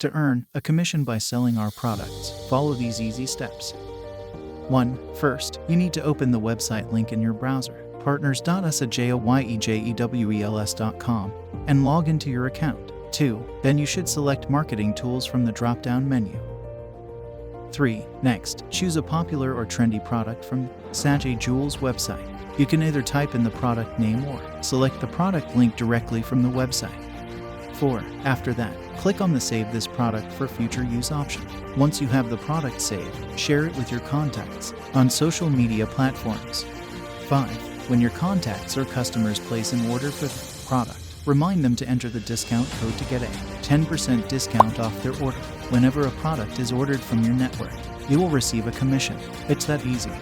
To earn a commission by selling our products, follow these easy steps. 1. First, you need to open the website link in your browser, partners.sajeyewels.com, and log into your account. 2. Then you should select Marketing Tools from the drop-down menu. 3. Next, choose a popular or trendy product from Sajaye Jewels website. You can either type in the product name or select the product link directly from the website. 4. After that, click on the Save this product for future use option. Once you have the product saved, share it with your contacts on social media platforms. 5. When your contacts or customers place an order for the product, remind them to enter the discount code to get a 10% discount off their order. Whenever a product is ordered from your network, you will receive a commission. It's that easy.